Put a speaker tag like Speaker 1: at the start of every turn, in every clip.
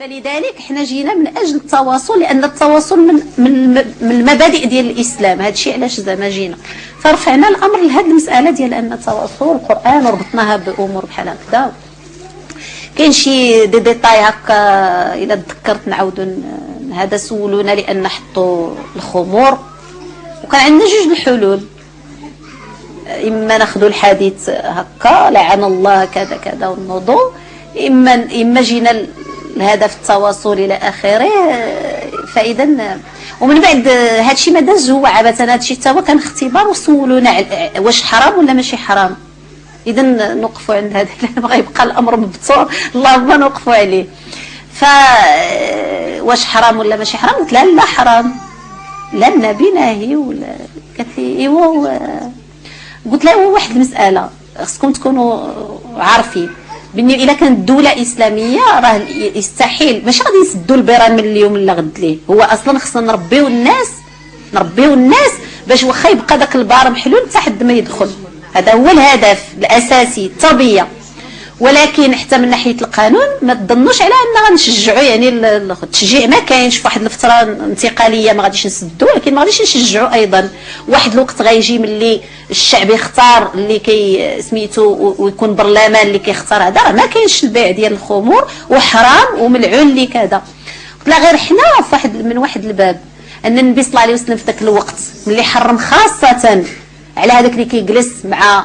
Speaker 1: فلذلك احنا جينا من اجل التواصل، لان التواصل من المبادئ ديال الاسلام. هذا الشيء علاش زعما جينا فرفعنا الامر لهذه المساله ديال ان التواصل القران وربطناها بامور بحال هكذا. كاين شي ديتاي هكا الا تذكرت نعاودوا. هذا سولونا لان نحطوا الخمور، وكان عندنا جوج الحلول. اما ناخذوا الحديث هكا لعن الله كذا كذا ونوضوا، اما جينا الهدف التواصل الى اخره. فاذا ومن بعد هادشي ما داز هو عبثا، هادشي حتى هو كان اختبار وسولونا واش حرام ولا ماشي حرام. اذا نوقفوا عند هذا لان بغى يبقى الامر مبتور، اللهم نوقفوا عليه. واش حرام ولا ماشي حرام؟ قلت لا حرام، لا النبي ناهي ولا. قالت لي ايوا. قلت لها واحد المساله خصكم تكونوا عارفين بني الا كانت دوله اسلاميه راه يستحيل ماشي غادي يسدوا البيران من اليوم لا غد ليه. هو اصلا خصنا نربيو الناس باش واخا يبقى داك البار محلول حتى حد ما يدخل. هذا هو الهدف الاساسي الطبيعي. ولكن حتى من ناحيه القانون ما تظنوش على ان غنشجعوا، يعني التشجيع ما كاينش. في واحد الفتره انتقاليه ما غاديش نسدوا، ولكن ما غاديش نشجعوا ايضا. واحد الوقت غيجي ملي الشعب يختار اللي كي سميتو ويكون برلمان اللي كيختار. هذا ما كاينش البيع ديال الخمور وحرام وملعون اللي كذا. لا غير حنا من واحد الباب ان النبي صلى الله عليه وسلم في ذاك الوقت ملي حرم خاصه على هذاك اللي كيجلس مع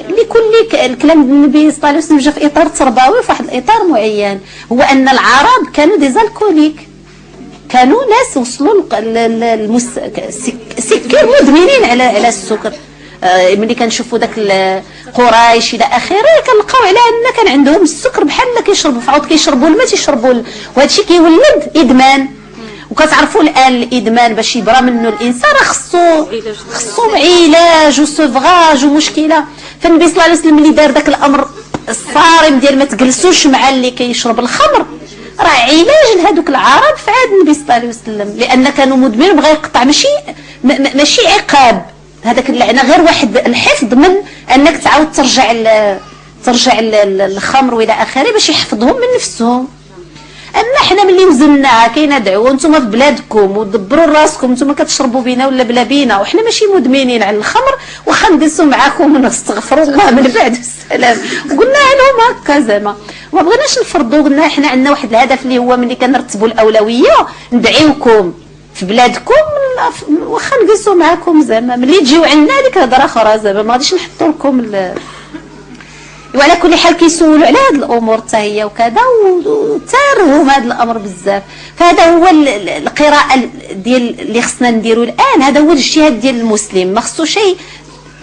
Speaker 1: لكل الكلام النبي صلى الله عليه وسلم جا في اطار تربوي في واحد الاطار معين. هو ان العرب كانوا ديزالكوليك، كانوا ناس وصلوا سكر مدمنين على السكر. ملي كنشوفوا داك قريش الى اخره كنلقاو على ان كان عندهم السكر بحال كيشربوا فعاود كيشربوا الماء تيشربوا، وهذا الشيء كيولد ادمان. وكتعرفوا الان الادمان باش يبرى منه الانسان خصو علاج وسوفغاج ومشكله. فالنبي صلى الله عليه وسلم اللي دار ذاك الامر الصارم ديال ما تجلسوش مع اللي كيشرب الخمر راه علاج لهذوك العرب في عهد النبي صلى الله عليه وسلم، لان كانوا مدمنين بغا يقطع ماشي عقاب. هذاك اللعنه غير واحد الحفظ من انك تعاود ترجع الخمر والى اخره باش يحفظهم من نفسهم. اما حنا ملي وزناها كاينه دعوه انتم في بلادكم ودبروا راسكم، انتم كتشربوا بينا ولا بلا بينا، وحنا ماشي مدمنين على الخمر، واخا نجلسوا معاكم ونستغفروا الله من بعد السلام. قلنا لهم هكا زعما ما بغيناش نفرضوا. قلنا حنا عندنا واحد الهدف اللي هو ملي كنرتبوا الاولويه ندعيوكم في بلادكم، واخا نجلسوا معاكم زعما ملي تجيو عندنا هذيك هضره اخرى زعما ما غاديش نحطوا لكم وعلى كل حال كيسولوا على هذه الامور حتى هي وكذا، وتارهم هذا الامر بزاف. فهذا هو القراءه ديال اللي خصنا نديروا الان. هذا هو الاجتهاد ديال المسلم، ما خصو شيء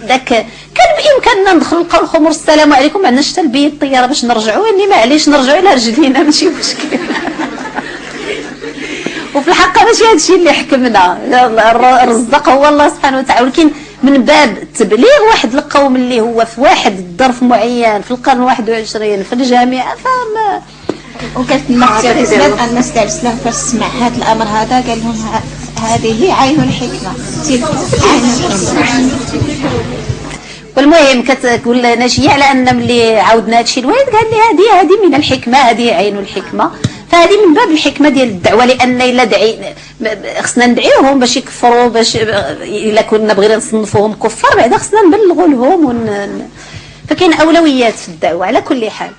Speaker 1: داك. كان بامكاننا ندخلوا نلقاو الخمر السلام عليكم ما عندناش تلبيه الطياره باش نرجعوا، يعني معليش نرجعوا على رجلينا ماشي مشكل. وفي الحق ماشي هذا الشيء اللي حكمنا، الرزق هو الله سبحانه وتعالى. ولكن من باب التبليغ واحد القوم اللي هو في واحد الظرف معين في القرن 21 في الجامعه فما.
Speaker 2: وقالت المرأة الإسلام الناس تاع الإسلام فاش سمع هذا الأمر هذا قال لهم هذه عين الحكمة، عين الحكمة.
Speaker 1: والمهم كتقول ناجيه على ان ملي عاودنا هادشي الوالد قال لي هذه من الحكمه، هذه عين الحكمه. فهذه من باب الحكمه ديال الدعوه، لان الا خصنا ندعيوهم باش يكفروا، باش الا كنا بغينا نصنفوهم كفار بعدا خصنا نبلغوا لهم فكاين اولويات في الدعوه على كل حال.